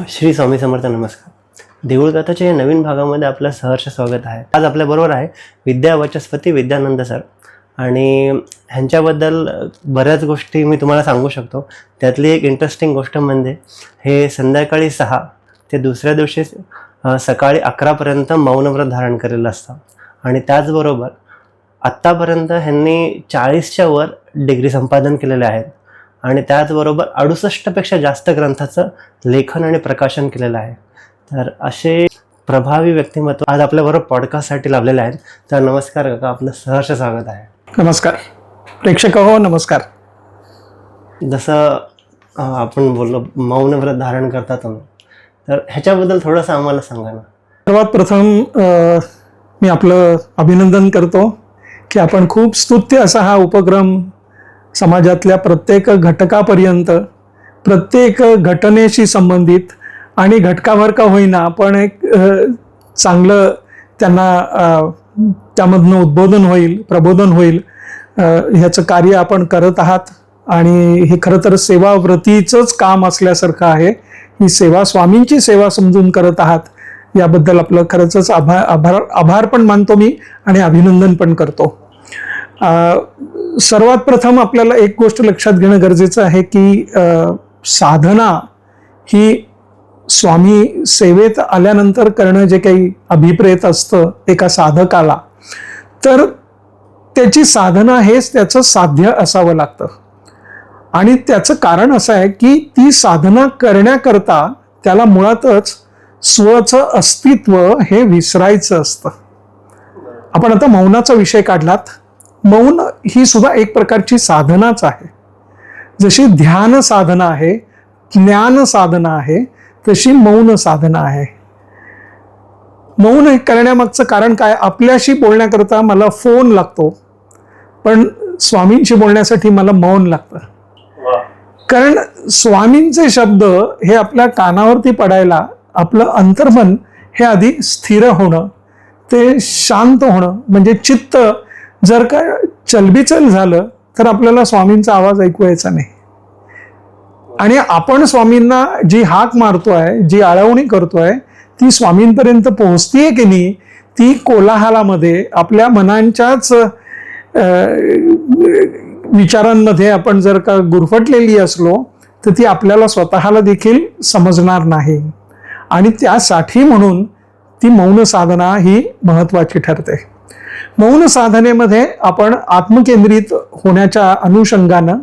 श्री स्वामी समर्थ. नमस्कार. देऊळगाथाच्या या नवीन भागामध्ये आपलं सहर्ष स्वागत आहे. आज आपल्याबरोबर आहे विद्या वचस्पती विद्यानंद सर आणि ह्यांच्याबद्दल बऱ्याच गोष्टी मी तुम्हाला सांगू शकतो. त्यातली एक इंटरेस्टिंग गोष्ट म्हणजे हे संध्याकाळी 6 ते दुसऱ्या दिवशी सकाळी 11पर्यंत मौनव्रत धारण केलेलं असतं आणि त्याचबरोबर आत्तापर्यंत ह्यांनी 40च्या वर डिग्री संपादन केलेले आहेत आणि त्याचबरोबर 68पेक्षा जास्त ग्रंथाचं लेखन आणि प्रकाशन केलेलं आहे. तर असे प्रभावी व्यक्तिमत्व आज आपल्याबरोबर पॉडकास्टसाठी लाभलेले आहेत. तर नमस्कार काका, आपलं सहर्ष स्वागत आहे. नमस्कार प्रेक्षक हो, नमस्कार. जसं आपण बोललो मौनव्रत धारण करता तुम्ही, तर ह्याच्याबद्दल थोडंसं आम्हाला सांगा ना. सर्वात प्रथम मी आपलं अभिनंदन करतो की आपण खूप स्तुत्य असा हा उपक्रम समाजातल्या प्रत्येक घटकापर्यंत, प्रत्येक घटनेशी संबंधित आणि घटकाभर का होईना पण एक चांगलं त्यांना त्यामधनं उद्बोधन होईल, प्रबोधन होईल, ह्याचं कार्य आपण करत आहात. आणि हे खरं तर सेवाव्रतीचंच काम असल्यासारखं आहे. ही सेवा स्वामींची सेवा समजून करत आहात, याबद्दल आपलं खरंच आभार पण मानतो मी आणि अभिनंदन पण करतो. सर्वात प्रथम आपल्याला एक गोष्ट लक्षात घेणं गरजेचं आहे की साधना ही स्वामी सेवेत आल्यानंतर करणं जे काही अभिप्रेत असतं एका साधकाला, तर त्याची साधना हेच त्याचं साध्य असावं लागतं. आणि त्याचं कारण असं आहे की ती साधना करण्याकरता त्याला मुळातच स्वचं अस्तित्व हे विसरायचं असतं. आपण आता मौनाचा विषय काढलात. मौन ही सुद्धा एक प्रकारची साधनाच आहे. जशी ध्यान साधना आहे, ज्ञान साधना आहे, तशी मौन साधना आहे. मौन करण्यामागचं कारण काय? आपल्याशी बोलण्याकरता मला फोन लागतो, पण स्वामींशी बोलण्यासाठी मला मौन लागतं. कारण स्वामींचे शब्द हे आपल्या कानावरती पडायला आपलं अंतर्मन हे आधी स्थिर होणं, ते शांत होणं, म्हणजे चित्त जर का चलबिचल झालं तर आपल्याला स्वामींचा आवाज ऐकू यायचा नाही. आणि आपण स्वामींना जी हाक मारतोय, जी आळवणी करतोय, ती स्वामींपर्यंत पोहोचतीये की नाही, ती कोलाहलामध्ये आपल्या मनांच्याच विचारांमध्ये आपण जर का गुरफटलेली असलो तर ती आपल्याला स्वतःला देखील समजणार नाही. आणि त्यासाठी म्हणून ती मौन साधना ही महत्वाची ठरते. मौन साधनेमध्ये आपण आत्मकेंद्रित होण्याच्या अनुषंगानं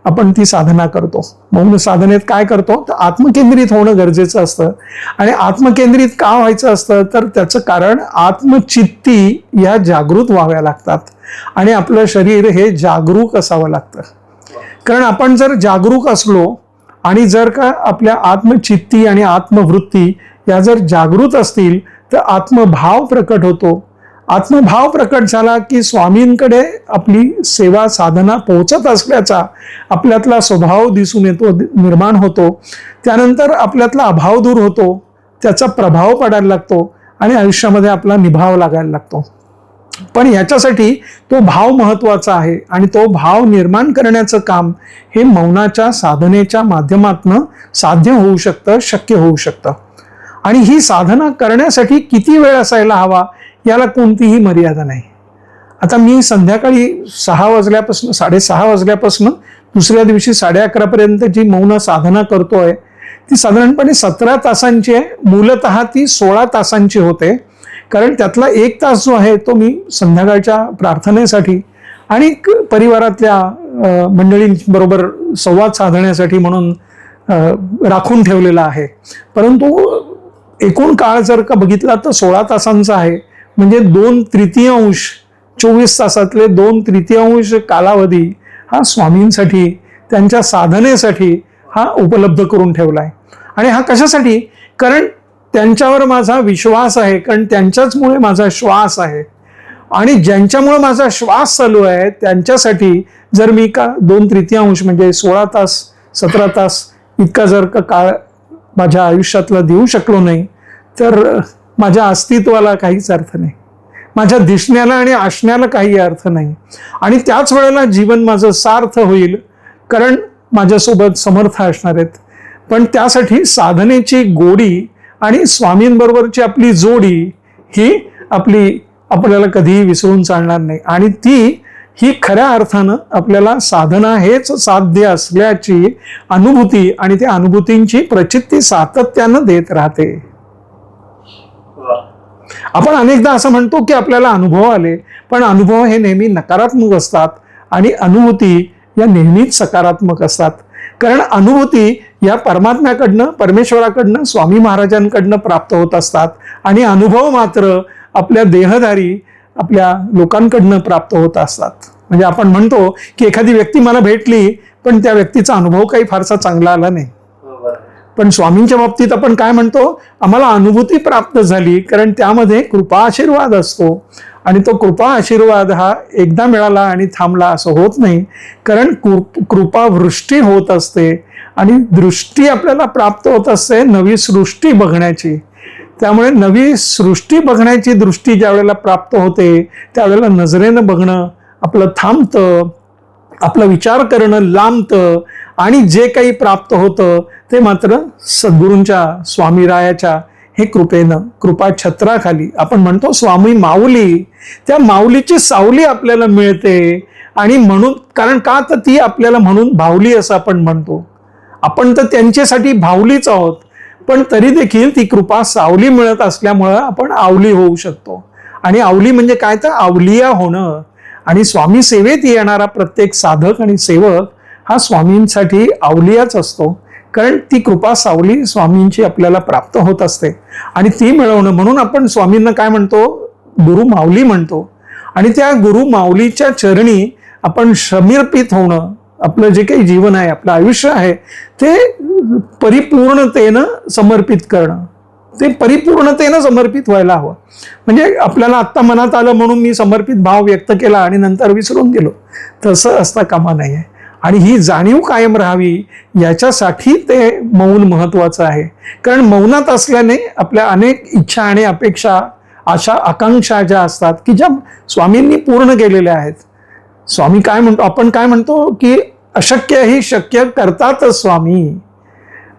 आपण ती साधना करतो. मौन साधनेत काय करतो तर आत्मकेंद्रित होणं गरजेचं असतं. आणि आत्मकेंद्रित का व्हायचं असतं तर त्याचं कारण आत्मचित्ती या जागृत व्हाव्या लागतात आणि आपलं शरीर हे जागरूक असावं लागतं. कारण आपण जर जागरूक असलो आणि जर का आपल्या आत्मचित्ती आणि आत्मवृत्ती या जर जागृत असतील तर आत्मभाव प्रकट होतो. आत्मभाव प्रकट झाला की स्वामींकडे आपली सेवा साधना पोहोचत असल्याचा आपल्यातला स्वभाव दिसून येतो, निर्माण होतो. त्यानंतर आपल्यातला अभाव दूर होतो, त्याचा प्रभाव पडायला लागतो आणि आयुष्यामध्ये आपला निभाव लागायला लागतो. पण याच्यासाठी तो भाव महत्वाचा आहे आणि तो भाव निर्माण करण्याचं काम हे मौनाच्या साधनेच्या माध्यमातून साध्य होऊ शकतं, शक्य होऊ शकतं. आणि ही साधना करण्यासाठी किती वेळ असायला हवा याला कोणतीही मर्यादा नाही. आता मी संध्याकाळी 6 वाजल्यापासून 6:30 वाजल्यापासून दुसऱ्या दिवशी 11:30पर्यंत जी मौन साधना करतोय ती साधारणपणे 17 तासांची आहे. मूलतः ती 16 तासांची होते. कारण त्यातला 1 तास जो आहे तो मी संध्याकाळच्या प्रार्थनेसाठी आणि परिवारातल्या मंडळींबरोबर संवाद साधण्यासाठी म्हणून राखून ठेवलेला आहे. परंतु एकूण काळ जर का बघितला तर 16 तासांचा आहे. म्हणजे 2/3 24 तासातले 2/3 कालावधी हा स्वामींसाठी, त्यांच्या साधनेसाठी हा उपलब्ध करून ठेवला आहे. आणि हा कशासाठी? कारण त्यांच्यावर माझा विश्वास आहे, कारण त्यांच्याचमुळे माझा श्वास आहे. आणि ज्यांच्यामुळे माझा श्वास चालू आहे त्यांच्यासाठी जर मी का 2/3 म्हणजे 16 तास 17 तास इतका जर का काळ माझ्या आयुष्यातला देऊ शकलो नाही तर माझ्या अस्तित्वाला काहीच अर्थ नाही, माझ्या दिसण्याला आणि असण्याला काही अर्थ नाही. आणि त्याच वेळेला जीवन माझं सार्थ होईल, कारण माझ्यासोबत समर्थ असणार आहेत, पण त्यासाठी साधनेची गोडी आणि स्वामींबरोबरची आपली जोडी ही आपल्याला कधीही विसरून चालणार नाही. आणि ही खऱ्या अर्थानं आपल्याला साधना हेच साध्य असल्याची अनुभूती आणि त्या अनुभूतींची प्रचिती सातत्यानं देत राहते. आपण अनेकदा असं म्हणतो की आपल्याला अनुभव आले, पण अनुभव हे नेहमी नकारात्मक असतात आणि अनुभूती या नेहमीच सकारात्मक असतात. कारण अनुभूती या परमात्म्याकडनं, परमेश्वराकडनं, स्वामी महाराजांकडनं प्राप्त होत असतात आणि अनुभव मात्र आपल्या देहधारी आपल्या लोकांकडनं प्राप्त होत असतात. म्हणजे आपण म्हणतो की एखादी व्यक्ती मला भेटली, पण त्या व्यक्तीचा अनुभव काही फारसा चांगला आला नाही. पण स्वामींच्या बाबतीत आपण काय म्हणतो, आम्हाला अनुभूती प्राप्त झाली, कारण त्यामध्ये कृपा आशीर्वाद असतो. आणि तो कृपा आशीर्वाद हा एकदा मिळाला आणि थांबला असं होत नाही, कारण कृपा वृष्टी होत असते आणि दृष्टी आपल्याला प्राप्त होत असते नवी सृष्टी बघण्याची. त्यामुळे नवी सृष्टी बघण्याची दृष्टी ज्या वेळेला प्राप्त होते, त्यावेळेला नजरेनं बघणं आपलं थांबतं, आपला विचार करणं लांबतं आणि जे काही प्राप्त होतं ते मात्र सद्गुरूंच्या, स्वामीरायाच्या हे कृपेनं, कृपा छत्राखाली आपण म्हणतो स्वामी माऊली, त्या माऊलीची सावली आपल्याला मिळते. आणि म्हणून, कारण का तर ती आपल्याला म्हणून भावली असं आपण म्हणतो. आपण तर त्यांच्यासाठी भावलीच आहोत, पण तरी देखील ती कृपा सावली मिळत असल्यामुळं आपण आवली होऊ शकतो. आणि आवली म्हणजे काय तर आवलिया होणं. आणि स्वामी सेवेत येणारा प्रत्येक साधक आणि सेवक हा स्वामींसाठी आवलियाच असतो, कारण ती कृपा सावली स्वामींची आपल्याला प्राप्त होत असते. आणि ती मिळवणं म्हणून आपण स्वामींना काय म्हणतो, गुरु माऊली म्हणतो. आणि त्या गुरु माऊलीच्या चरणी आपण समर्पित होणं, आपलं जे काही जीवन आहे, आपलं आयुष्य आहे, ते परिपूर्णतेनं समर्पित करणं, ते परिपूर्णतेनं समर्पित व्हायला हवं. म्हणजे आपल्याला आत्ता मनात आलं म्हणून मी समर्पित भाव व्यक्त केला आणि नंतर विसरून गेलो, तसं असता कामा नये. आणि ही जाणीव कायम राहावी याच्यासाठी ते मौन महत्वाचं आहे. कारण मौनात असल्याने आपल्या अनेक इच्छा आणि अपेक्षा, आशा, आकांक्षा ज्या असतात की ज्या स्वामींनी पूर्ण केलेल्या आहेत. स्वामी काय म्हणतो, आपण काय म्हणतो की अशक्य ही शक्य करतात स्वामी.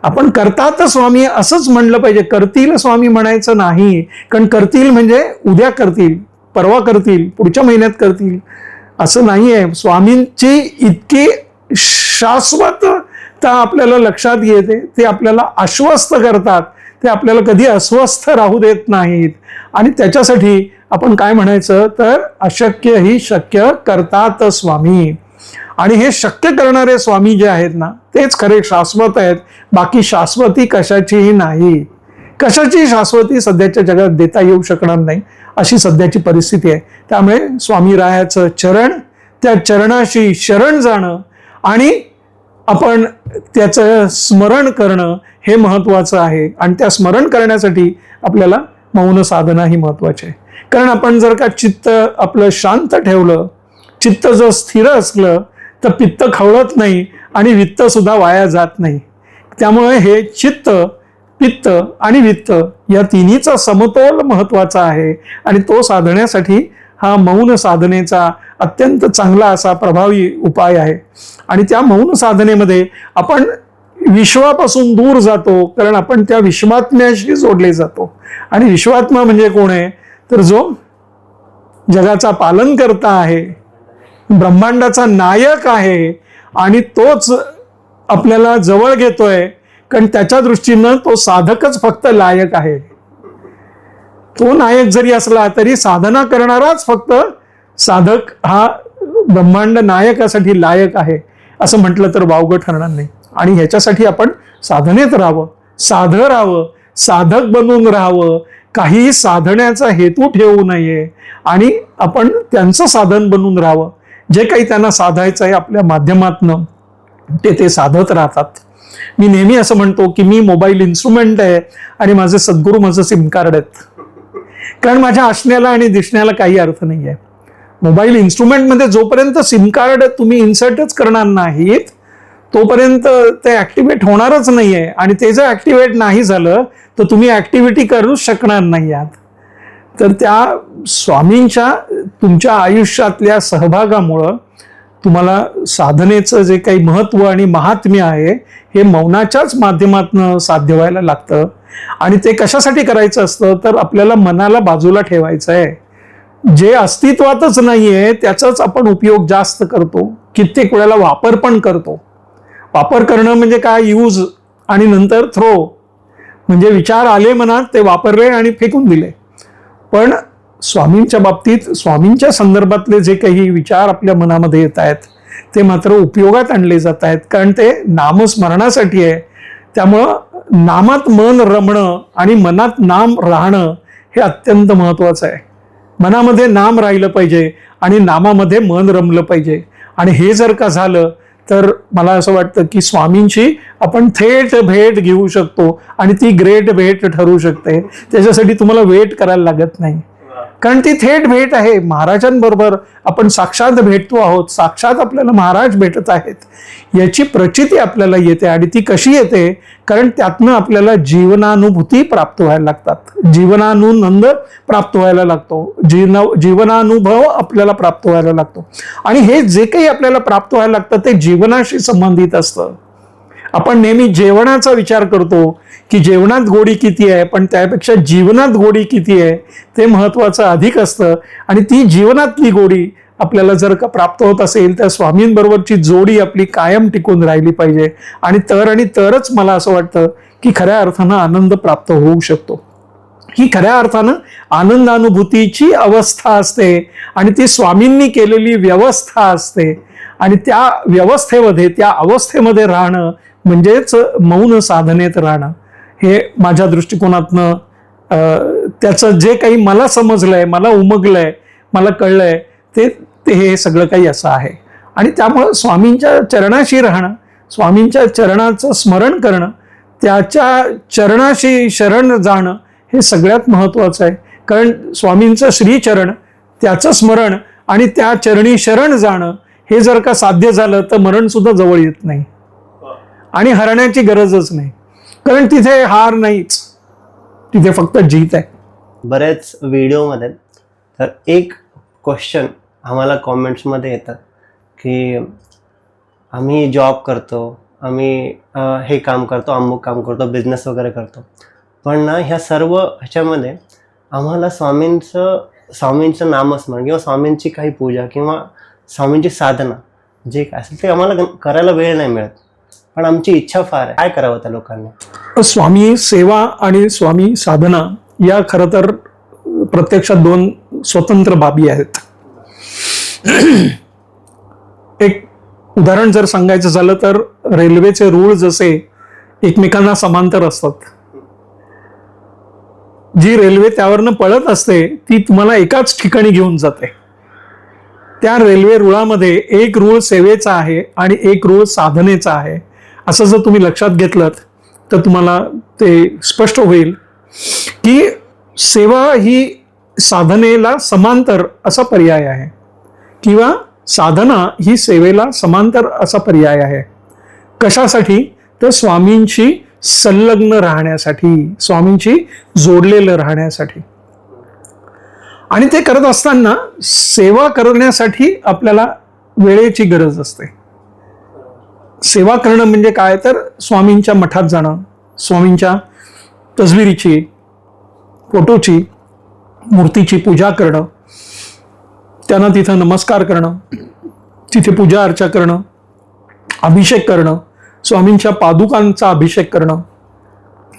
आपण करतात स्वामी असंच म्हणलं पाहिजे, करतील स्वामी म्हणायचं नाही. कारण करतील म्हणजे उद्या करतील, परवा करतील, पुढच्या महिन्यात करतील असं नाहीये. स्वामींची इतकी शाश्वतता आपल्याला लक्षात येते, ते आपल्याला आश्वस्त करतात, ते आपल्याला कधी अस्वस्थ राहू देत नाहीत. आणि त्याच्यासाठी आपण काय म्हणायचं तर अशक्य ही शक्य करतात स्वामी. आणि हे शक्य करणारे स्वामी जे आहेत ना, तेच खरे शाश्वत आहेत. बाकी शाश्वती कशाचीही नाही. कशाची शाश्वती सध्याच्या जगात देता येऊ शकणार नाही, अशी सध्याची परिस्थिती आहे. त्यामुळे स्वामीरायाचं चरण, त्या चरणाशी शरण जाणं आणि आपण त्याचं स्मरण करणं हे महत्वाचं आहे. आणि त्या स्मरण करण्यासाठी आपल्याला मौन साधना ही महत्वाची आहे. कारण आपण जर का चित्त आपलं शांत ठेवलं, चित्त जर स्थिर असलं तर पित्त खवळत नाही आणि वित्त सुद्धा वाया जात नाही. त्यामुळे हे चित्त, पित्त आणि वित्त या तिन्हीचा समतोल महत्वाचा आहे. आणि तो साधण्यासाठी हा मौन साधनेचा अत्यंत चांगला असा प्रभावी उपाय आहे. आणि त्या मौन साधनेमध्ये आपण विश्वापासून दूर जातो, कारण आपण त्या विश्वात्म्याशी जोडले जातो. आणि विश्वात्मा म्हणजे कोण आहे तर जो जगाचा पालन करता आहे, ब्रह्मांडाचा नायक आहे. आणि तोच आपल्याला जवळ घेतोय, कारण त्याच्या दृष्टीनं तो साधकच फक्त लायक आहे. तो नायक जरी असला तरी साधना करणाराच फक्त साधक हा ब्रह्मांड नायकासाठी लायक आहे असं म्हटलं तर वावगं ठरणार नाही. आणि ह्याच्यासाठी आपण साधनेत राहावं, राहावं, साधक बनून राहावं, काही साधण्याचा हेतू ठेवू नये आणि आपण त्यांचं साधन बनून राहावं. जे काही त्यांना साधायचं आहे आपल्या माध्यमातनं ते साधत राहतात. मी नेहमी असं म्हणतो की मी मोबाईल इन्स्ट्रुमेंट आहे आणि माझे सद्गुरू माझं सिम कार्ड आहेत. कारण माझ्या असण्याला आणि दिसण्याला काही अर्थ नाही आहे. मोबाईल इन्स्ट्रुमेंटमध्ये जोपर्यंत सिम कार्ड तुम्ही इन्सर्टच करणार नाहीत तोपर्यंत ते ऍक्टिव्हेट होणारच नाही आहे. आणि ते जर ऍक्टिव्हेट नाही झालं तर तुम्ही ऍक्टिव्हिटी करूच शकणार नाही आहात. तर त्या स्वामींच्या तुमच्या आयुष्यातल्या सहभागामुळं तुम्हाला साधनेचं जे काही महत्त्व आणि महात्म्य आहे हे मौनाच्याच माध्यमातून साध्य व्हायला लागतं. आणि ते कशासाठी करायचं असतं तर आपल्याला मनाला बाजूला ठेवायचं आहे. जे अस्तित्वातच नाहीये त्याचाच आपण उपयोग जास्त करतो, कित्येक वेळेला वापर पण करतो. वापर करणं म्हणजे काय, यूज आणि नंतर थ्रो, म्हणजे विचार आले मनात ते वापरले आणि फेकून दिले. पण स्वामींच्या बाबतीत स्वामींच्या संदर्भातले जे काही विचार आपल्या मनामध्ये येत आहेत ते मात्र उपयोगात आणले जात आहेत, कारण ते नामस्मरणासाठी आहे. त्यामुळं नामात मन रमणं आणि मनात नाम राहणं हे अत्यंत महत्वाचं आहे. मनामध्ये नाम राहिलं पाहिजे आणि नामामध्ये मन रमलं पाहिजे. आणि हे जर का झालं तर मला असं वाटतं की स्वामींची आपण थेट भेट घेऊ शकतो आणि ती ग्रेट भेट ठरू शकते. त्याच्यासाठी तुम्हाला वेट करायला लागत नाही, कारण ती थेट भेट आहे. महाराजांबरोबर आपण साक्षात भेटतो आहोत, साक्षात आपल्याला महाराज भेटत आहेत याची प्रचिती आपल्याला येते. आणि ती कशी येते, कारण त्यातनं आपल्याला जीवनानुभूती प्राप्त व्हायला लागतात, जीवनानंद प्राप्त व्हायला लागतो, जीवनानुभव आपल्याला प्राप्त व्हायला लागतो. आणि हे जे काही आपल्याला प्राप्त व्हायला लागतं ते जीवनाशी संबंधित असतं. आपण नेहमी जेवणाचा विचार करतो की जेवणात गोडी किती आहे, पण त्यापेक्षा जीवनात गोडी किती आहे ते महत्वाचं अधिक असतं. आणि ती जीवनातली गोडी आपल्याला जर का प्राप्त होत असेल तर स्वामींबरोबरची जोडी आपली कायम टिकून राहिली पाहिजे. आणि तरच मला असं वाटतं की खऱ्या अर्थानं आनंद प्राप्त होऊ शकतो. ही खऱ्या अर्थानं आनंदानुभूतीची अवस्था असते आणि ती स्वामींनी केलेली व्यवस्था असते. आणि त्या व्यवस्थेमध्ये, त्या अवस्थेमध्ये राहणं म्हणजेच मौन साधनेत राहणं. हे माझ्या दृष्टिकोनातनं त्याचं जे काही मला समजलंय, मला उमगलंय, मला कळलंय ते हे सगळं काही असं आहे. आणि त्यामुळं स्वामींच्या चरणाशी राहणं, स्वामींच्या चरणाचं स्मरण करणं, त्याच्या चरणाशी शरण जाणं हे सगळ्यात महत्वाचं आहे. कारण स्वामींचं श्रीचरण, त्याचं स्मरण आणि त्या चरणी शरण जाणं हे जर का साध्य झालं तर मरण सुद्धा जवळ येत नाही आणि हरण्याची गरजच नाही, कारण तिथे हार नाहीच, तिथे फक्त जीत आहे. बऱ्याच व्हिडिओमध्ये तर एक क्वेश्चन आम्हाला कॉमेंट्समध्ये येतात की आम्ही जॉब करतो, आम्ही हे काम करतो, अमुक काम करतो, बिझनेस वगैरे करतो, पण ना ह्या सर्व ह्याच्यामध्ये आम्हाला स्वामींचं नामस्मरण किंवा स्वामींची काही पूजा किंवा स्वामींची साधना जे काय असेल ते आम्हाला करायला वेळ नाही मिळत, पण आमची इच्छा फार आहे. काय करावं त्या लोकांनी? स्वामी सेवा आणि स्वामी साधना या खरं तर प्रत्यक्षात दोन स्वतंत्र बाबी आहेत. एक उदाहरण जर सांगायचं झालं तर रेल्वेचे रूळ जसे एकमेकांना समांतर असतात, जी रेल्वे त्यावरनं पळत असते ती तुम्हाला एकाच ठिकाणी घेऊन जाते. त्या रेल्वे रुळामध्ये एक रूळ सेवेचा आहे आणि एक रूळ साधनेचा आहे. असं जर तुम्ही लक्षात घेतलं तर तुम्हाला ते स्पष्ट होईल की सेवा ही साधनेला समांतर असा पर्याय आहे किंवा साधना ही सेवेला समांतर असा पर्याय आहे. कशासाठी? तर स्वामींची संलग्न राहण्यासाठी, स्वामींची जोडलेलं राहण्यासाठी. आणि ते करत असताना सेवा करण्यासाठी आपल्याला वेळेची गरज असते. सेवा करणं म्हणजे काय तर स्वामींच्या मठात जाणं, स्वामींच्या तसबिरीची, फोटोची, मूर्तीची पूजा करणं, त्यांना तिथं नमस्कार करणं, तिथे पूजा अर्चा करणं, अभिषेक करणं, स्वामींच्या पादुकांचा अभिषेक करणं,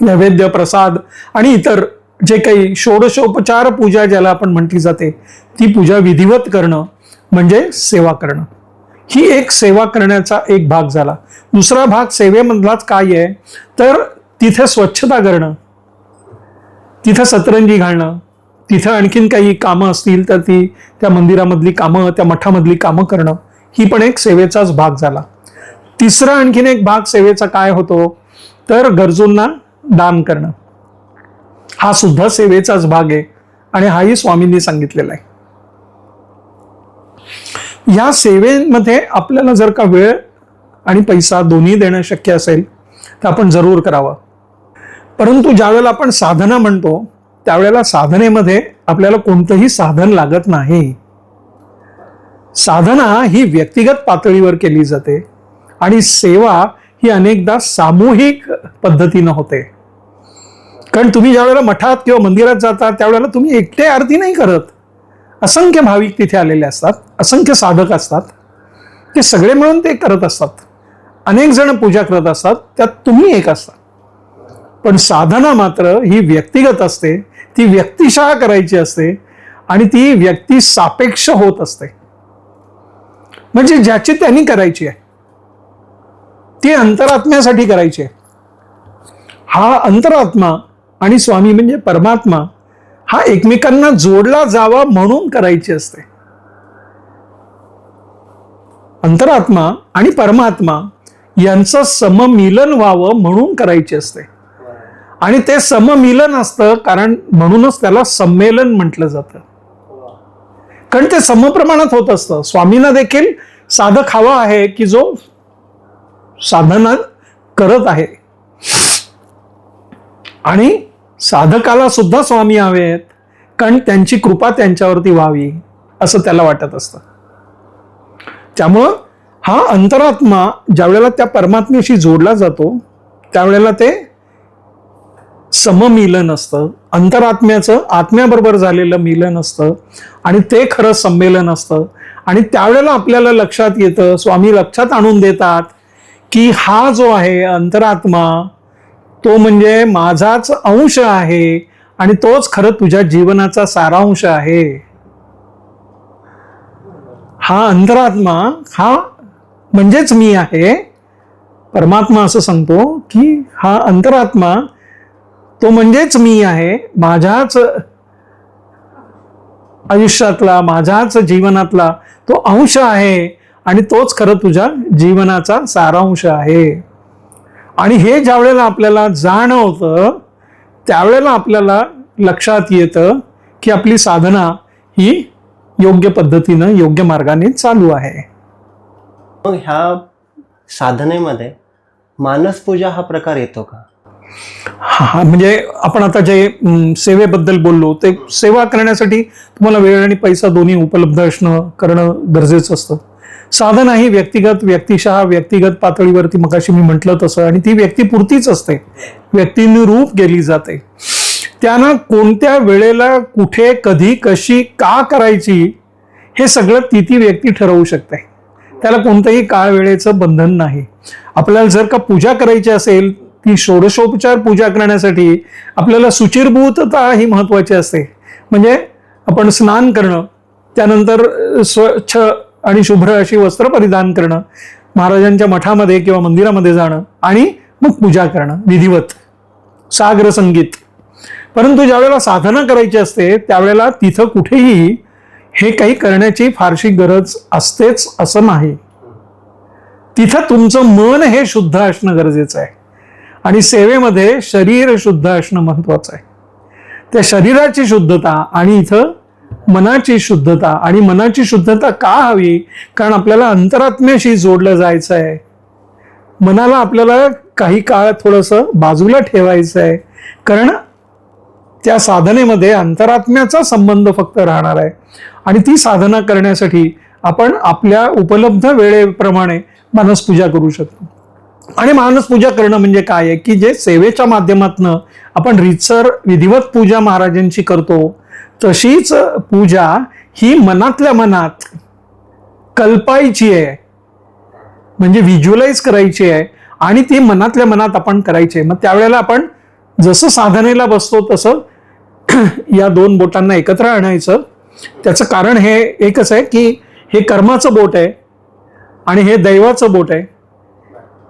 नैवेद्य प्रसाद आणि इतर जे काही षोडशोपचार पूजा ज्याला आपण म्हटली जाते ती पूजा विधिवत करणं म्हणजे सेवा करणं. ही एक सेवा करण्याचा एक भाग झाला. दुसरा भाग सेवेमधलाच काय आहे तर तिथे स्वच्छता करणं, तिथं सतरंजी घालणं, तिथं आणखीन काही कामं असतील तर ती त्या मंदिरामधली कामं, त्या मठामधली कामं करणं, ही पण एक सेवेचाच भाग झाला. तिसरा आणखीन एक भाग सेवेचा काय होतो तर गरजूंना दान करणं, हा सुद्धा सेवेचाच भाग आहे आणि हाही स्वामींनी सांगितलेला आहे. या सेवेमध्ये आपल्याला जर का वेळ आणि पैसा दोन्ही देणं शक्य असेल तर आपण जरूर करावं. परंतु ज्यावेळेला आपण साधना म्हणतो त्यावेळेला साधनेमध्ये आपल्याला कोणतंही साधन लागत नाही. साधना ही व्यक्तिगत पातळीवर केली जाते आणि सेवा ही अनेकदा सामूहिक पद्धतीनं होते. कारण तुम्ही ज्या वेळेला मठात किंवा मंदिरात जाता त्यावेळेला तुम्ही एकटे आरती नाही करत. असंख्य भाविक तिथे आलेले असतात, असंख्य साधक असतात, ते सगळे मिळून ते करत असतात. अनेक जण पूजा करत असतात, त्यात तुम्ही एक असता. पण साधना मात्र ही व्यक्तिगत असते, ती व्यक्तिशः करायची असते आणि ती व्यक्ती सापेक्ष होत असते. म्हणजे ज्याची त्यांनी करायची आहे ती अंतरात्म्यासाठी करायची आहे. हा अंतरात्मा आणि स्वामी म्हणजे परमात्मा हा एकमेकांना जोडला जावा म्हणून करायची असते. अंतरात्मा आणि परमात्मा यांचं सममिलन व्हावं म्हणून करायचे असते. आणि ते सममिलन असतं कारण म्हणूनच त्याला संमेलन म्हटलं जातं. कारण ते समप्रमाणात होत असतं. स्वामींना देखील साधक हवा आहे की जो साधना करत आहे आणि साधकाला सुद्धा स्वामी हवेत कारण त्यांची कृपा त्यांच्यावरती व्हावी असं त्याला वाटत असतं. त्यामुळं हा अंतरात्मा ज्यावेळेला त्या परमात्म्याशी जोडला जातो त्यावेळेला ते सममिलन असतं. अंतरात्म्याचं आत्म्याबरोबर झालेलं मिलन असतं आणि ते खरं संमेलन असतं. आणि त्यावेळेला आपल्याला लक्षात येतं, स्वामी लक्षात आणून देतात की हा जो आहे अंतरात्मा तो म्हणजे माझाच अंश आहे आणि तोच खरं तुझ्या जीवनाचा सारांश आहे. हा अंतरात्मा हा म्हणजेच मी आहे. परमात्मा असं सांगतो की हा अंतरात्मा तो म्हणजेच मी आहे, माझ्याच आयुष्यातला माझ्याच जीवनातला तो अंश आहे आणि तोच खरं तुझ्या जीवनाचा सारांश आहे. आणि हे ज्या वेळेला आपल्याला जाणवतं त्यावेळेला आपल्याला लक्षात येतं की आपली साधना ही योग्य पद्धतीनं योग्य मार्गाने चालू आहे. मग ह्या साधनेमध्ये मानसपूजा हा प्रकार येतो का? हा, म्हणजे आपण आता जे सेवेबद्दल बोललो ते सेवा करण्यासाठी तुम्हाला वेळ आणि पैसा दोन्ही उपलब्ध करणं गरजेचं असतं. साधना ही व्यक्तिगत व्यक्तिशः व्यक्तिगत पातळीवरती मगाशी मी म्हटलं तसं आणि ती व्यक्तीपुरतीच असते, व्यक्तिनिरूप केली जाते. त्यानं कोणत्या वेळेला कुठे कधी कशी का करायची हे सगळं ती व्यक्ती ठरवू शकते. त्याला कोणतंही काळ वेळेचं बंधन नाही. आपल्याला जर का पूजा करायची असेल ती षोडशोपचार पूजा करण्यासाठी आपल्याला शुचिर्भूतता ही महत्वाची असते. म्हणजे आपण स्नान करणं, त्यानंतर स्वच्छ आणि शुभ्र अशी वस्त्र परिधान करणं, महाराजांच्या मठामध्ये किंवा मंदिरामध्ये जाणं आणि मग पूजा करणं विधिवत साग्र संगीत. परंतु ज्यावेळेला साधना करायची असते त्यावेळेला तिथं कुठेही हे काही करण्याची फारशी गरज असतेच असं नाही. तिथं तुमचं मन हे शुद्ध असणं गरजेचं आहे आणि सेवेमध्ये शरीर शुद्ध असणं महत्वाचं आहे. त्या शरीराची शुद्धता आणि इथं मनाची शुद्धता. आणि मनाची शुद्धता का हवी? कारण आपल्याला अंतरात्म्याशी जोडलं जायचं आहे. मनाला आपल्याला काही काळ थोडंसं बाजूला ठेवायचं आहे कारण त्या साधनेमध्ये अंतरात्म्याचा संबंध फक्त राहणार आहे. आणि ती साधना करण्यासाठी आपण आपल्या उपलब्ध वेळेप्रमाणे मानसपूजा करू शकतो. आणि मानसपूजा करणं म्हणजे काय आहे की जे सेवेच्या माध्यमातनं आपण रीतसर विधिवत पूजा महाराजांची करतो तशीच पूजा ही मनातल्या मनात कल्पायची आहे, म्हणजे व्हिज्युअलाइज करायची आहे आणि ती मनातल्या मनात आपण करायची आहे. मग त्यावेळेला आपण जसं साधनेला बसतो तसं या दोन बोटांना एकत्र आणायचं. त्याचं कारण हे एकच आहे की हे कर्माचं बोट आहे आणि हे दैवाचं बोट आहे.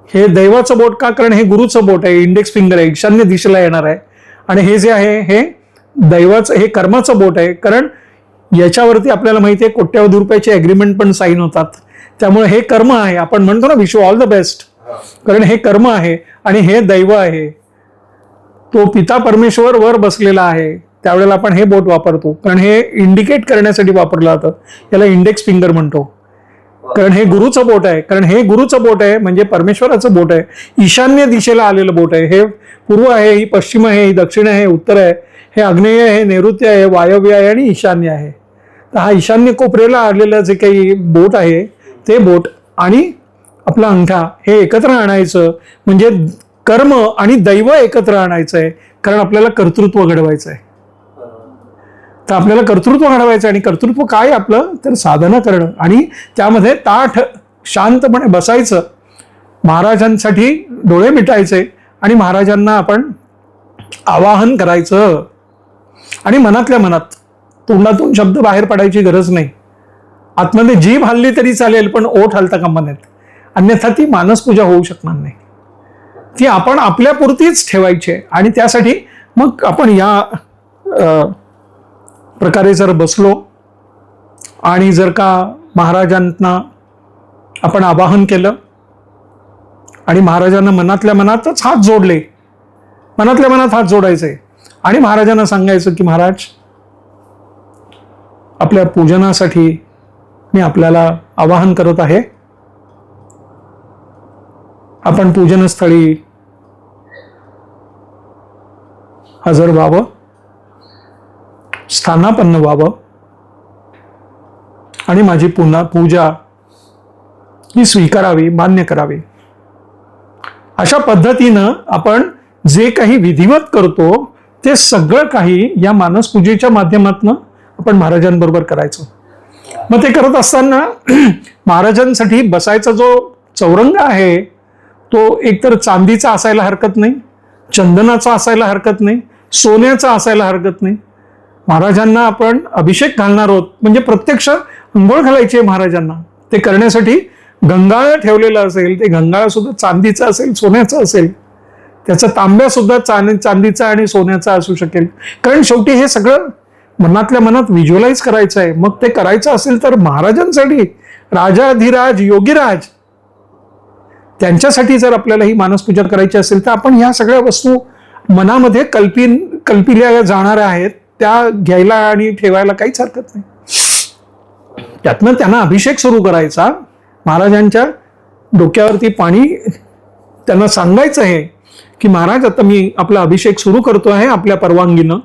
हे दैवाचं बोट का? कारण हे गुरुचं बोट आहे, इंडेक्स फिंगर आहे, ईशान्य दिशेला येणार आहे. आणि हे जे आहे हे दैवाचं हे कर्माचं बोट आहे कारण याच्यावरती आपल्याला माहिती आहे कोट्यावधी रुपयाचे अग्रीमेंट पण साईन होतात. त्यामुळे हे कर्म आहे. आपण म्हणतो ना wish you all the best, कारण हे कर्म आहे. आणि हे दैव आहे, तो पिता परमेश्वर वर बसलेला आहे. त्यावेळेला आपण हे बोट वापरतो कारण हे इंडिकेट करण्यासाठी वापरलं जातं. याला इंडेक्स फिंगर म्हणतो कारण हे गुरुचं बोट आहे. कारण हे गुरुचं बोट आहे म्हणजे परमेश्वराचं बोट आहे, ईशान्य दिशेला आलेलं बोट आहे. हे पूर्व आहे, ही पश्चिम आहे, ही दक्षिण आहे, उत्तर आहे, हे आग्नेय आहे, नैऋत्य आहे, वायव्य आहे आणि ईशान्य आहे. तर हा ईशान्य कोपऱ्याला आलेलं जे काही बोट आहे ते बोट आणि आपला अंगठा हे एकत्र आणायचं, म्हणजे कर्म आणि दैव एकत्र आणायचं आहे, कारण आपल्याला कर्तृत्व घडवायचं आहे. तर आपल्याला कर्तृत्व घडवायचं आणि कर्तृत्व काय आपलं, तर साधना करणं आणि त्यामध्ये ताठ शांतपणे बसायचं, महाराजांसाठी डोळे मिटायचे आणि महाराजांना आपण आवाहन करायचं. आणि मनातल्या मनात, तोंडातून शब्द बाहेर पडायची गरज नाही, आतमध्ये जीभ हल्ली तरी चालेल पण ओठ हलता कामा नयेत, अन्यथा ती मानसपूजा होऊ शकणार नाही. ती आपण आपल्यापुरतीच ठेवायची आहे. आणि त्यासाठी मग आपण या प्रकारे जर बसलो आणि जर का महाराजांना आपण आवाहन केलं आणि महाराजांना मनातल्या मनातच हात जोडले, मनातल्या मनात हात जोडायचे आणि महाराजांना सांगायचं की महाराज, आपल्या पूजनासाठी मी आपल्याला आवाहन करत आहे. आपण पूजनस्थळी हजर व्हावं, स्थानापन्न व्हावं आणि माझी पुन्हा पूजा ही स्वीकारावी, मान्य करावी. अशा पद्धतीनं आपण जे काही विधिवत करतो ते सगळं काही या मानसपूजेच्या माध्यमातून आपण महाराजांबरोबर करायचं. मग ते करत असताना महाराजांसाठी बसायचा जो चौरंग आहे तो एकतर चांदीचा असायला हरकत नाही, चंदनाचा असायला हरकत नाही, सोन्याचा असायला हरकत नाही. महाराजांना आपण अभिषेक घालणार आहोत, म्हणजे प्रत्यक्ष अंघोळ घालायची आहे महाराजांना. ते करण्यासाठी गंगाळ ठेवलेलं असेल, ते गंगाळ सुद्धा चांदीचा असेल, सोन्याचा असेल, त्याचा तांब्या सुद्धा चांदीचा आणि सोन्याचा असू शकेल. कारण शेवटी हे सगळं मनातल्या मनात व्हिज्युअलाइज करायचं आहे. मग ते करायचं असेल तर महाराजांसाठी, राजाधिराज योगीराज त्यांच्यासाठी जर आपल्याला ही मानसपूजा करायची असेल तर आपण ह्या सगळ्या वस्तू मनामध्ये कल्पिल्या जाणाऱ्या आहेत, त्या घ्यायला आणि ठेवायला काहीच हरकत नाही. त्यातनं त्यांना अभिषेक सुरू करायचा, महाराजांच्या डोक्यावरती पाणी त्यांना सांगायचं आहे की महाराज आता मी आपला अभिषेक सुरू करतो आहे आपल्या परवानगीनं.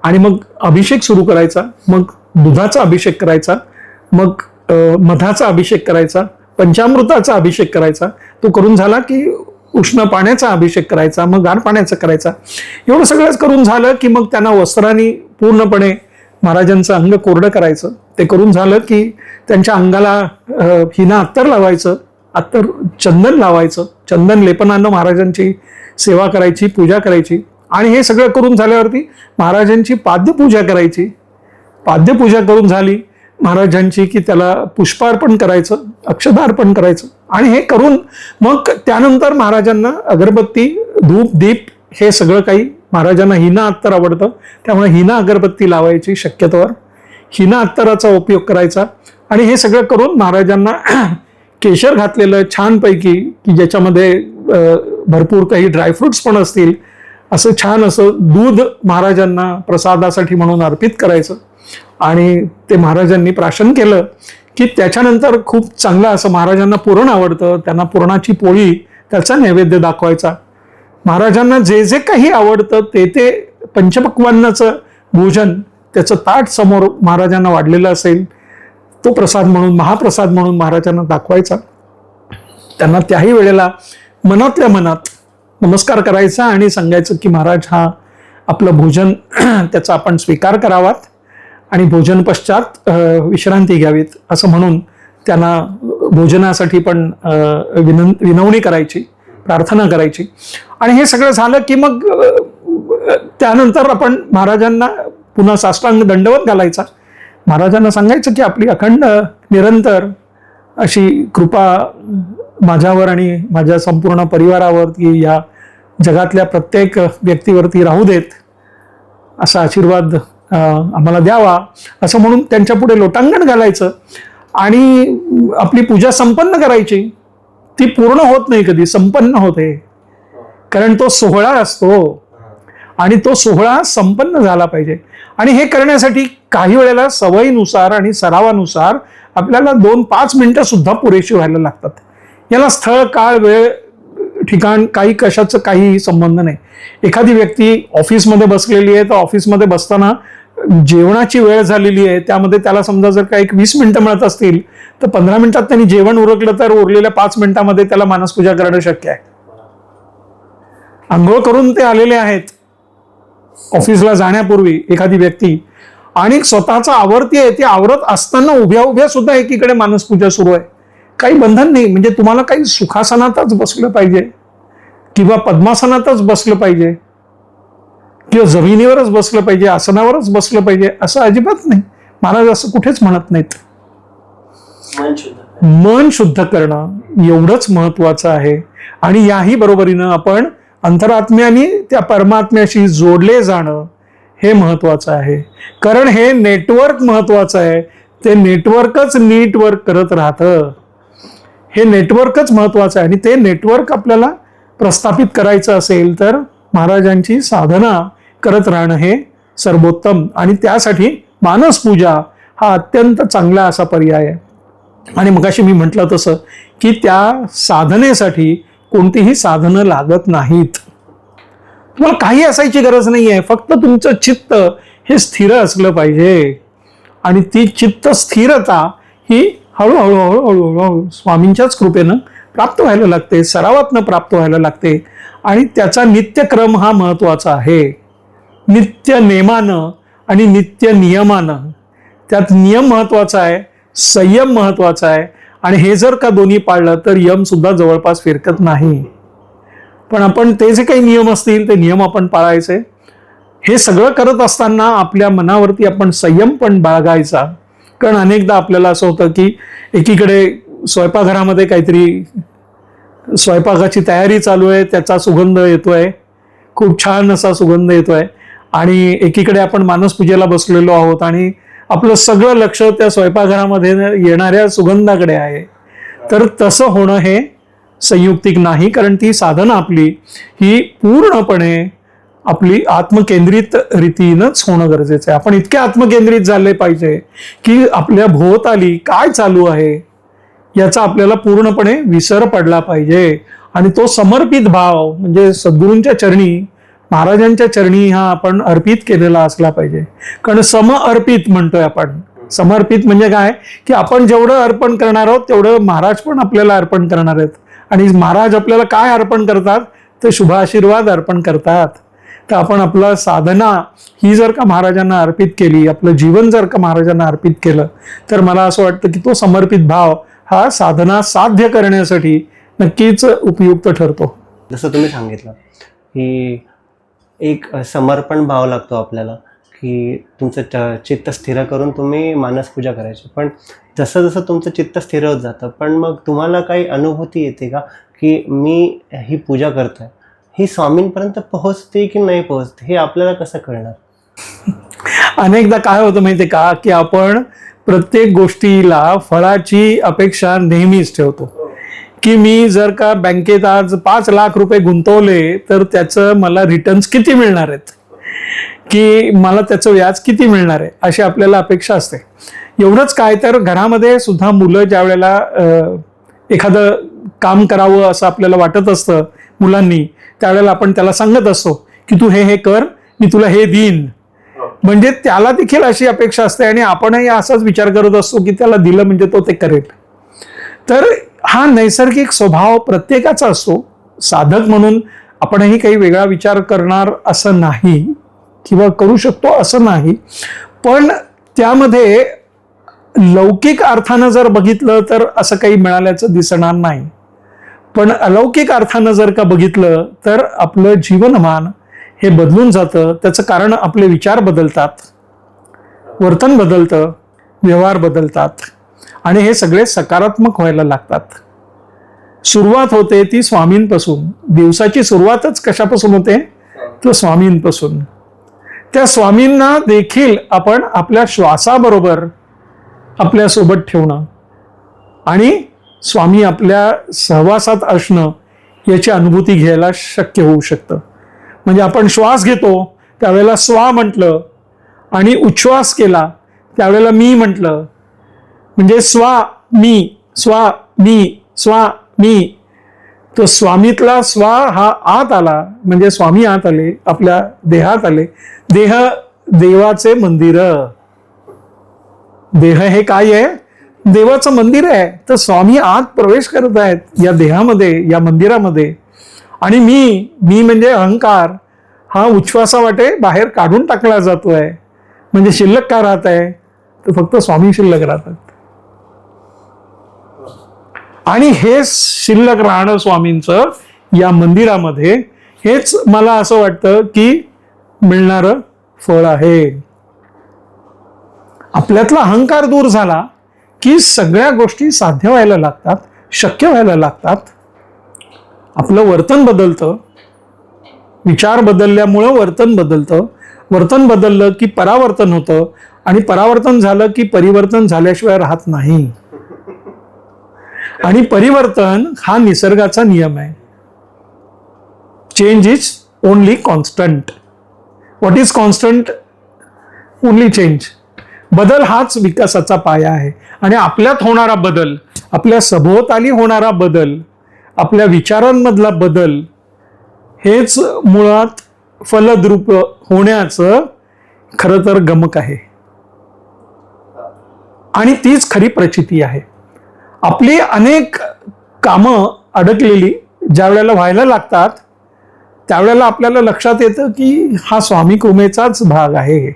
आणि मग अभिषेक सुरू करायचा, मग दुधाचा अभिषेक करायचा, मग मधाचा अभिषेक करायचा, पंचामृताचा अभिषेक करायचा. तो करून झाला की उष्ण पाण्याचा अभिषेक करायचा, मग गार पाण्याचा करायचा. एवढं सगळंच करून झालं की मग त्यांना वस्त्रांनी पूर्णपणे महाराजांचं अंग कोरडं करायचं. ते करून झालं की त्यांच्या अंगाला हिना अत्तर लावायचं, अत्तर चंदन लावायचं, चंदन लेपनानं महाराजांची सेवा करायची, पूजा करायची. आणि हे सगळं करून झाल्यावरती महाराजांची पाद्यपूजा करायची. पाद्यपूजा करून झाली महाराजांची की त्याला पुष्पार्पण करायचं, अक्षतार्पण करायचं. आणि हे करून मग त्यानंतर महाराजांना अगरबत्ती, धूप, दीप हे सगळं काही, महाराजांना हिना अत्तर आवडतं त्यामुळे हिना अगरबत्ती लावायची, शक्यतोवर हिना अत्तराचा उपयोग करायचा. आणि हे सगळं करून महाराजांना केशर घातलेलं छानपैकी, की ज्याच्यामध्ये भरपूर काही ड्रायफ्रुट्स पण असतील, असं छान असं दूध महाराजांना प्रसादासाठी म्हणून अर्पित करायचं. आणि ते महाराजांनी प्राशन केलं की त्याच्यानंतर खूप चांगलं असं, महाराजांना पुरण आवडतं, त्यांना पुरणाची पोळी त्याचा नैवेद्य दाखवायचा. महाराजांना जे जे काही आवडतं ते पंचपक्वान्नाचं भोजन, त्याचं ताट समोर महाराजांना वाढलेलं असेल, तो प्रसाद म्हणून, महाप्रसाद म्हणून महाराजांना दाखवायचा. त्यांना त्याही वेळेला मनातल्या मनात नमस्कार करायचा आणि सांगायचं की महाराज, हा आपलं भोजन त्याचा आपण स्वीकार करावात आणि भोजन पश्चात विश्रांती घ्यावीत, असं म्हणून त्यांना भोजनासाठी पण विनवणी करायची, प्रार्थना करायची. आणि हे सगळं झालं की मग त्यानंतर आपण महाराजांना पुन्हा साष्टांग दंडवत घालायचा. महाराजांना सांगायचं की आपली अखंड निरंतर अशी कृपा माझ्यावर आणि माझ्या संपूर्ण परिवारावर, की या जगातल्या प्रत्येक व्यक्तीवरती राहू देत, असा आशीर्वाद आम्हाला द्यावा, असं म्हणून त्यांच्या पुढे लोटांगण घालायचं आणि आपली पूजा संपन्न करायची. ती पूर्ण होत नाही कधी, संपन्न होते, कारण तो सोहळा असतो आणि तो सोहळा संपन्न झाला पाहिजे. आणि हे करण्यासाठी काही वेळेला सवयीनुसार आणि सरावानुसार आपल्याला 2-5 मिनिटं सुद्धा पुरेशी व्हायला लागतात. याला स्थळ, काळ, वेळ, ठिकाण काही कशाचं काहीही संबंध नाही. एखादी व्यक्ती ऑफिसमध्ये बसलेली आहे तर ऑफिसमध्ये बसताना जेवणाची वेळ झालेली आहे, त्यामध्ये त्याला समजा जर का एक 20 मिनिटं मिळत असतील तर 15 मिनिटात त्यांनी जेवण उरकलं तर उरलेल्या 5 मिनिटांमध्ये त्याला मानसपूजा करणं शक्य आहे. आंघोळ करून ते आलेले आहेत ऑफिसला जाण्यापूर्वी एखादी व्यक्ती, आणि स्वतःचा आवरती आहे, ती आवरत असताना उभ्या उभ्या सुद्धा एकीकडे मानसपूजा सुरू आहे. काही बंधन नाही. म्हणजे तुम्हाला काही सुखासनातच बसलं पाहिजे किंवा पद्मासनातच बसलं पाहिजे किंवा जमिनीवरच बसलं पाहिजे, आसनावरच बसलं पाहिजे असं अजिबात नाही. महाराज असं कुठेच म्हणत नाहीत. मन शुद्ध करणं एवढंच महत्वाचं आहे. आणि याही बरोबरीनं आपण अंतरात्म्याने त्या परमात्म्याशी जोडले जाणं हे महत्वाचं आहे. कारण हे नेटवर्क महत्वाचं आहे. ते नेटवर्कच नीट वर्क करत राहतं. हे नेटवर्कच महत्वाचं आहे. आणि ते नेटवर्क आपल्याला प्रस्थापित करायचं असेल तर महाराजांची साधना करत राहणं हे सर्वोत्तम. आणि त्यासाठी मानसपूजा हा अत्यंत चांगला असा पर्याय आहे. आणि मगाशी मी म्हटलं तसं की त्या साधनेसाठी कोणतीही साधनं लागत नाहीत. तुम्हाला काही असायची गरज नाही आहे. फक्त तुमचं चित्त हे स्थिर असलं पाहिजे. आणि ती चित्त स्थिरता ही हळूहळू हळूहळू हळूहळू स्वामींच्याच कृपेनं प्राप्त व्हायला लागते, सरावातनं प्राप्त व्हायला लागते. आणि त्याचा नित्यक्रम हा महत्वाचा आहे. नित्य नेमानं आणि नित्य नियमानं. त्यात नियम महत्वाचा आहे, संयम महत्वाचा आहे. आणि हे जर का दोन्ही पाळलं तर यम सुद्धा जवळपास फिरकत नाही. पण आपण ते जे काही नियम असतील ते नियम आपण पाळायचे. हे सगळं करत असताना आपल्या मनावरती आपण संयम पण बाळगायचा. कारण अनेकदा आपल्याला असं होतं की एकीकडे स्वयंपाकघरामध्ये काहीतरी स्वयंपाकाची तयारी चालू आहे, त्याचा सुगंध येतोय, खूप छान असा सुगंध येतोय. आणि एकीकडे आपण मानसपूजेला बसलेलो आहोत आणि आपलं सगळं लक्ष त्या स्वयंपाकघरामध्ये येणाऱ्या सुगंधाकडे आहे. तर तसं होणं हे संयुक्तिक नाही. कारण ती साधना आपली ही पूर्णपणे आपली आत्मकेंद्रित रीतीनंच होणं गरजेचं आहे. आपण इतके आत्मकेंद्रित झाले पाहिजे की आपल्या भोवताली काय चालू आहे याचा आपल्याला पूर्णपणे विसर पडला पाहिजे. आणि तो समर्पित भाव म्हणजे सद्गुरूंच्या चरणी, महाराजांच्या चरणी हा आपण अर्पित केलेला असला पाहिजे. कारण समअर्पित म्हणतोय आपण. समर्पित म्हणजे काय की आपण जेवढं अर्पण करणार आहोत तेवढं महाराज पण आपल्याला अर्पण करणार आहेत. आणि महाराज आपल्याला काय अर्पण करतात तर शुभ आशीर्वाद अर्पण करतात. तर आपण आपला साधना ही जर का महाराजांना अर्पित केली, आपलं जीवन जर का महाराजांना अर्पित केलं तर मला असं वाटतं की तो समर्पित भाव हा साधना साध्य करण्यासाठी नक्कीच उपयुक्त ठरतो. जसं तुम्ही सांगितलं की एक समर्पण भाव लागतो आपल्याला की तुमचं चित्त स्थिर करून तुम्ही मानसपूजा करायची. पण जसं जसं तुमचं चित्त स्थिर होत जातं पण मग तुम्हाला काही अनुभूती येते का की मी ही पूजा करतोय ही स्वामींपर्यंत पोहोचते की नाही पोहोचते, हे आपल्याला कसं कळणार? अनेकदा काय होतं माहितीये का की आपण प्रत्येक गोष्टीला फळाची अपेक्षा नेहमीच ठेवतो. की मी जर का बँकेत आज 5 लाख रुपये गुंतवले तर त्याचं मला रिटर्न्स किती मिळणार आहेत, की मला त्याचं व्याज किती मिळणार आहे, अशी आपल्याला अपेक्षा असते. एवढंच काय तर घरामध्ये सुद्धा मुलं ज्या वेळेला एखादं काम करावं असं आपल्याला वाटत असतं मुलांनी, त्यावेळेला आपण त्याला सांगत असतो की तू हे कर, मी तुला हे देईन. म्हणजे त्याला देखील अशी अपेक्षा असते आणि आपणही असाच विचार करत असतो की त्याला दिलं म्हणजे तो ते करेल. तर हा नैसर्गिक स्वभाव प्रत्येकाचा असतो. साधक म्हणून आपणही काही वेगळा विचार करणार असं नाही किंवा करू शकतो असं नाही. पण त्यामध्ये लौकिक अर्थानं जर बघितलं तर असं काही मिळाल्याचं दिसणार नाही. पण अलौकिक अर्थानं जर का बघितलं तर आपलं जीवनमान हे बदलून जातं. त्याचं कारण आपले विचार बदलतात, वर्तन बदलतं, व्यवहार बदलतात आणि हे सगळे सकारात्मक व्हायला लागतात. सुरुवात होते ती स्वामींपासून. दिवसाची सुरुवातच कशापासून होते तर स्वामींपासून. त्या स्वामींना देखील आपण आपल्या श्वासाबरोबर आपल्या सोबत ठेवणं आणि स्वामी आपल्या सहवासात असणं याची अनुभूती घ्यायला शक्य होऊ शकतं. म्हणजे आपण श्वास घेतो त्यावेळेला स्वा म्हटलं आणि उच्छ्वास केला त्यावेळेला मी म्हटलं. म्हणजे स्वा मी, स्वा मी, स्वा मी. तो स्वामीतला स्वा हा आत आला म्हणजे स्वामी आत आले, आपल्या देहात आले. देह देवाचे मंदिर. देह हे काय आहे? देवाचं मंदिर आहे. तर स्वामी आत प्रवेश करत आहेत या देहामध्ये, या मंदिरामध्ये. आणि मी म्हणजे अहंकार हा उच्छ्वासावाटे बाहेर काढून टाकला जातोय. म्हणजे शिल्लक का राहत आहे? तर फक्त स्वामी शिल्लक राहतात. आणि हे शिल्लक राहणं स्वामींचं या मंदिरामध्ये, हेच मला असं वाटतं की मिळणारं फळ आहे. आपल्यातला अहंकार दूर झाला की सगळ्या गोष्टी साध्य व्हायला लागतात, शक्य व्हायला लागतात. आपलं वर्तन बदलतं. विचार बदलल्यामुळं वर्तन बदलतं. वर्तन बदललं की परावर्तन होतं. आणि परावर्तन झालं की परिवर्तन झाल्याशिवाय राहत नाही. आणि परिवर्तन हा निसर्गाचा नियम आहे. Change is only constant. What is constant? Only change. बदल हाच विकासाचा पाया आहे. आणि आपल्यात होणारा बदल, आपल्या सभोवताली होणारा बदल, आपल्या विचारांमधला बदल, हेच मुळात फलद्रूप होण्याचं खरं तर गमक आहे. आणि तीच खरी प्रचिती आहे. आपली अनेक कामं अडकलेली ज्या वेळेला व्हायला लागतात, त्यावेळेला आपल्याला लक्षात येतं की हा स्वामी कृपेचाच भाग आहे.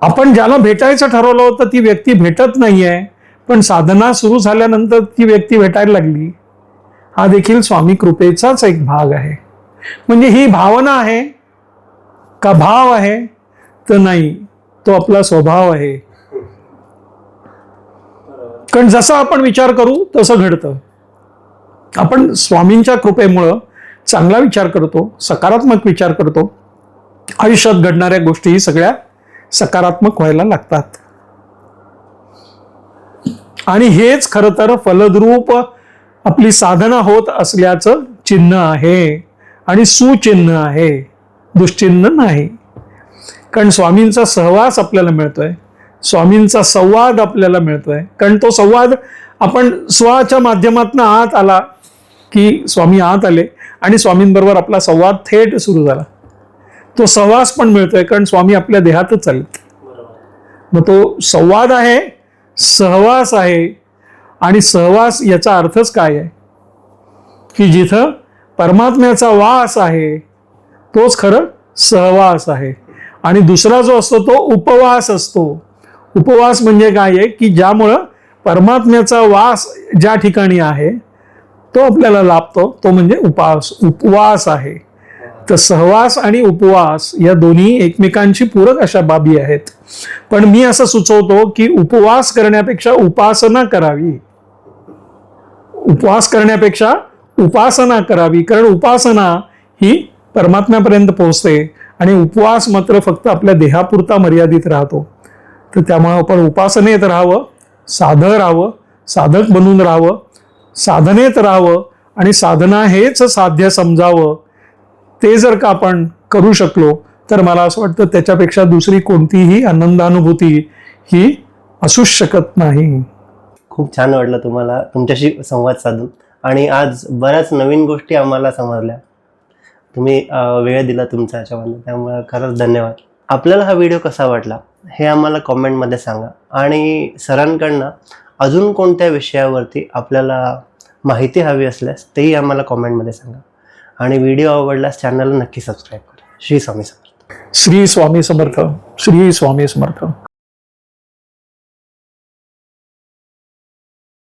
आपण ज्याला भेटायचं ठरवलं होतं ती व्यक्ती भेटत नाहीये, पण साधना सुरू झाल्यानंतर ती व्यक्ती भेटायला लागली. हा देखील स्वामी कृपेचाच एक भाग आहे. म्हणजे ही भावना आहे का भाव आहे? तर नाही, तो आपला स्वभाव आहे. कारण जसा आपण विचार करू तसं घडतं. आपण स्वामींच्या कृपेमुळं चांगला विचार करतो, सकारात्मक विचार करतो. आयुष्यात घडणाऱ्या गोष्टी सगळ्या सकारात्मक व्हायला लागतात. आणि हेच खरं तर फलद्रूप आपली साधना होत असल्याचं चिन्ह आहे. आणि सुचिन्ह आहे, दुश्चिन्ह नाही. कारण स्वामींचा सहवास आपल्याला मिळतोय, स्वामींचा संवाद आपल्याला मिळतोय. कारण तो संवाद आपण स्वच्या माध्यमातून आत आला की स्वामी आत आले आणि स्वामींबरोबर आपला संवाद थेट सुरू झाला. तो सहवास पण मिळतोय कारण स्वामी आपल्या देहातच आलेत. मग तो संवाद आहे, सहवास आहे. आणि सहवास याचा अर्थच काय आहे? की जिथं परमात्म्याचा वास आहे तोच खरं सहवास आहे. आणि दुसरा जो असतो तो उपवास असतो. उपवास म्हणजे काय आहे? की ज्यामुळं परमात्म्याचा वास ज्या ठिकाणी आहे तो आपल्याला लाभतो, तो म्हणजे उपवास आहे. तर सहवास आणि उपवास या दोन्ही एकमेकांची पूरक अशा बाबी आहेत. पण मी असं सुचवतो की उपवास करण्यापेक्षा उपासना करावी. उपवास करण्यापेक्षा उपासना करावी. कारण उपासना ही परमात्म्यापर्यंत पोहोचते आणि उपवास मात्र फक्त आपल्या देहापुरता मर्यादित राहतो. तर त्यामुळे आपण उपासनेत राहावं, साधक बनून राहावं, साधनेत राहावं आणि साधना हेच साध्य समजावं. ते जर का आपण करू शकलो तर मला असं वाटतं त्याच्यापेक्षा दुसरी कोणतीही आनंदानुभूती ही असूच शकत नाही. खूप छान वाटलं तुम्हाला तुमच्याशी संवाद साधून. आणि आज बऱ्याच नवीन गोष्टी आम्हाला समजल्या. तुम्ही वेळ दिला तुमचा याच्यामध्ये, त्यामुळे खरंच धन्यवाद. आपल्याला हा व्हिडिओ कसा वाटला हे आम्हाला कॉमेंटमध्ये सांगा. आणि सरांकडनं अजून कोणत्या विषयावरती आपल्याला माहिती हवी असल्यास तेही आम्हाला कॉमेंटमध्ये सांगा. आणि व्हिडिओ आवडल्यास चॅनलला नक्की सबस्क्राईब करा. श्री स्वामी समर्थ. श्री स्वामी समर्थ. श्री स्वामी समर्थ.